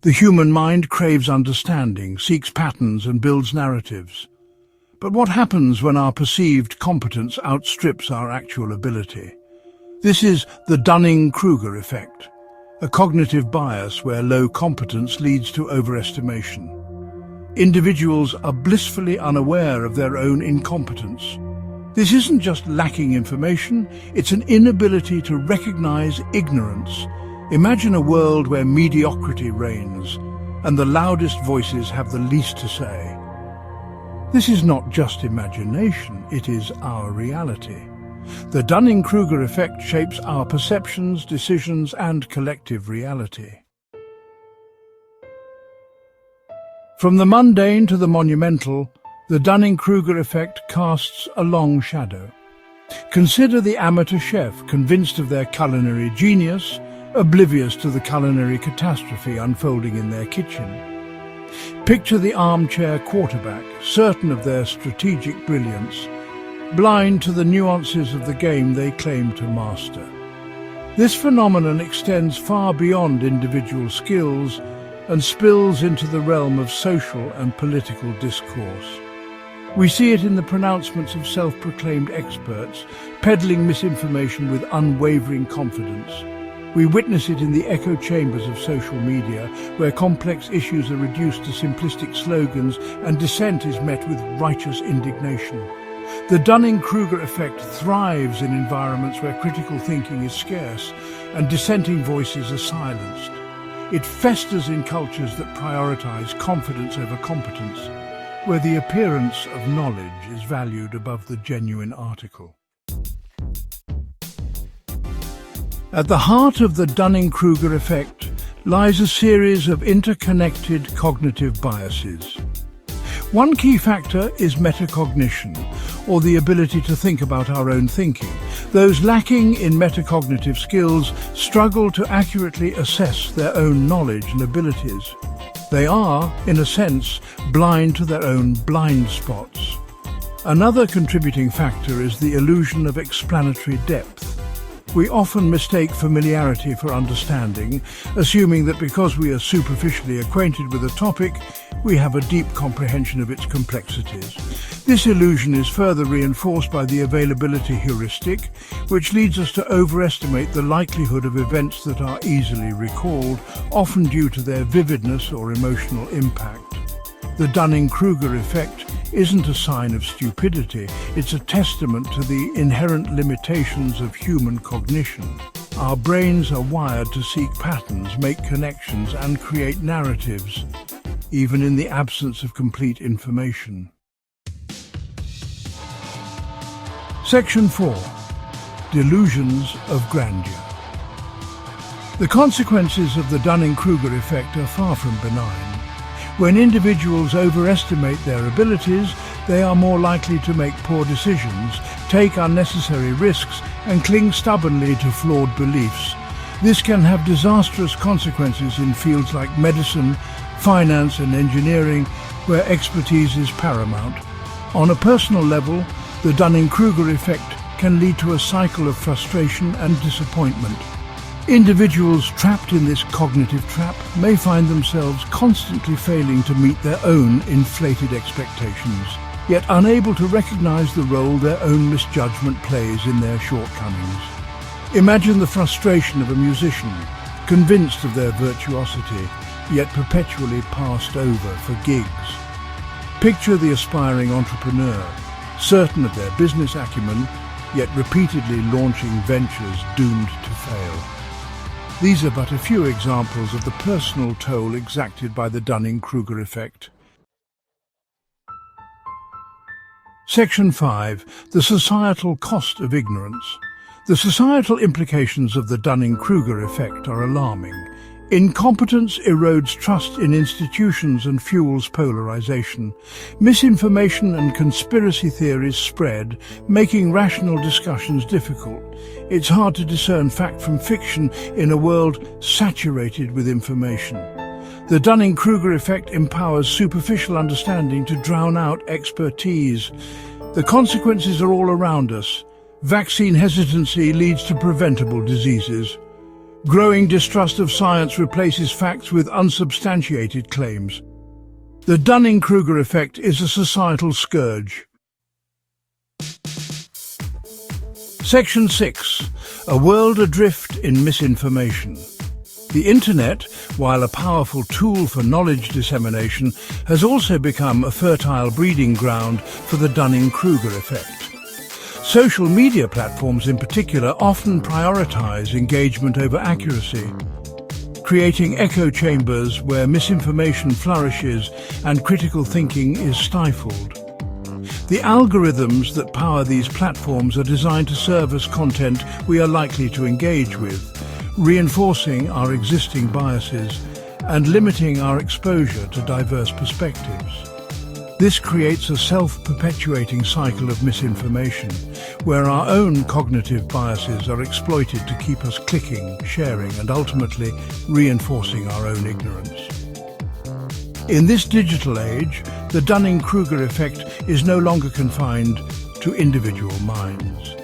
The human mind craves understanding, seeks patterns and builds narratives. But what happens when our perceived competence outstrips our actual ability? This is the Dunning-Kruger Effect, a cognitive bias where low competence leads to overestimation. Individuals are blissfully unaware of their own incompetence. This isn't just lacking information, it's an inability to recognize ignorance. Imagine a world where mediocrity reigns and the loudest voices have the least to say. This is not just imagination, it is our reality. The Dunning-Kruger effect shapes our perceptions, decisions, and collective reality. From the mundane to the monumental, the Dunning-Kruger effect casts a long shadow. Consider the amateur chef, convinced of their culinary genius, oblivious to the culinary catastrophe unfolding in their kitchen. Picture the armchair quarterback, certain of their strategic brilliance, blind to the nuances of the game they claim to master. This phenomenon extends far beyond individual skills and spills into the realm of social and political discourse. We see it in the pronouncements of self-proclaimed experts, peddling misinformation with unwavering confidence. We witness it in the echo chambers of social media, where complex issues are reduced to simplistic slogans and dissent is met with righteous indignation. The Dunning-Kruger effect thrives in environments where critical thinking is scarce and dissenting voices are silenced. It festers in cultures that prioritize confidence over competence, where the appearance of knowledge is valued above the genuine article. At the heart of the Dunning-Kruger effect lies a series of interconnected cognitive biases. One key factor is metacognition, or the ability to think about our own thinking. Those lacking in metacognitive skills struggle to accurately assess their own knowledge and abilities. They are, in a sense, blind to their own blind spots. Another contributing factor is the illusion of explanatory depth. We often mistake familiarity for understanding, assuming that because we are superficially acquainted with a topic, we have a deep comprehension of its complexities. This illusion is further reinforced by the availability heuristic, which leads us to overestimate the likelihood of events that are easily recalled, often due to their vividness or emotional impact. The Dunning-Kruger effect isn't a sign of stupidity, it's a testament to the inherent limitations of human cognition. Our brains are wired to seek patterns, make connections, and create narratives, even in the absence of complete information. Section 4. Delusions of grandeur. The consequences of the Dunning-Kruger effect are far from benign. When individuals overestimate their abilities, they are more likely to make poor decisions, take unnecessary risks, and cling stubbornly to flawed beliefs. This can have disastrous consequences in fields like medicine, finance, and engineering, where expertise is paramount. On a personal level, the Dunning-Kruger effect can lead to a cycle of frustration and disappointment. Individuals trapped in this cognitive trap may find themselves constantly failing to meet their own inflated expectations, yet unable to recognize the role their own misjudgment plays in their shortcomings. Imagine the frustration of a musician, convinced of their virtuosity, yet perpetually passed over for gigs. Picture the aspiring entrepreneur, certain of their business acumen, yet repeatedly launching ventures doomed to fail. These are but a few examples of the personal toll exacted by the Dunning-Kruger effect. Section 5. The societal cost of ignorance. The societal implications of the Dunning-Kruger effect are alarming. Incompetence erodes trust in institutions and fuels polarization. Misinformation and conspiracy theories spread, making rational discussions difficult. It's hard to discern fact from fiction in a world saturated with information. The Dunning-Kruger effect empowers superficial understanding to drown out expertise. The consequences are all around us. Vaccine hesitancy leads to preventable diseases. Growing distrust of science replaces facts with unsubstantiated claims. The Dunning-Kruger effect is a societal scourge. Section 6. A world adrift in misinformation. The Internet, while a powerful tool for knowledge dissemination, has also become a fertile breeding ground for the Dunning-Kruger effect. Social media platforms in particular often prioritize engagement over accuracy, creating echo chambers where misinformation flourishes and critical thinking is stifled. The algorithms that power these platforms are designed to serve as content we are likely to engage with, reinforcing our existing biases and limiting our exposure to diverse perspectives. This creates a self-perpetuating cycle of misinformation, where our own cognitive biases are exploited to keep us clicking, sharing, and ultimately reinforcing our own ignorance. In this digital age, the Dunning-Kruger effect is no longer confined to individual minds.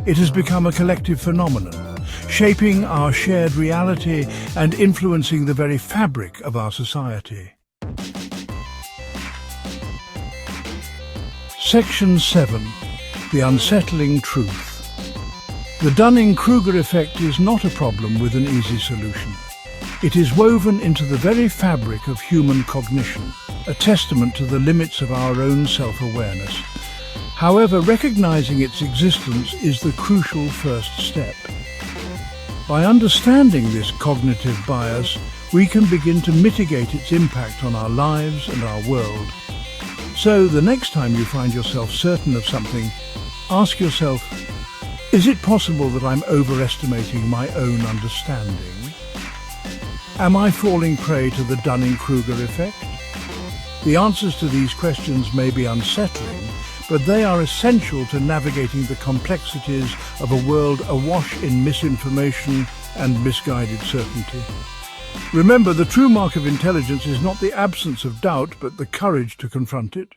It has become a collective phenomenon, shaping our shared reality and influencing the very fabric of our society. Section 7. The unsettling truth. The Dunning-Kruger effect is not a problem with an easy solution. It is woven into the very fabric of human cognition, a testament to the limits of our own self-awareness. However, recognizing its existence is the crucial first step. By understanding this cognitive bias, we can begin to mitigate its impact on our lives and our world. So, the next time you find yourself certain of something, ask yourself, is it possible that I'm overestimating my own understanding? Am I falling prey to the Dunning-Kruger effect? The answers to these questions may be unsettling, but they are essential to navigating the complexities of a world awash in misinformation and misguided certainty. Remember, the true mark of intelligence is not the absence of doubt, but the courage to confront it.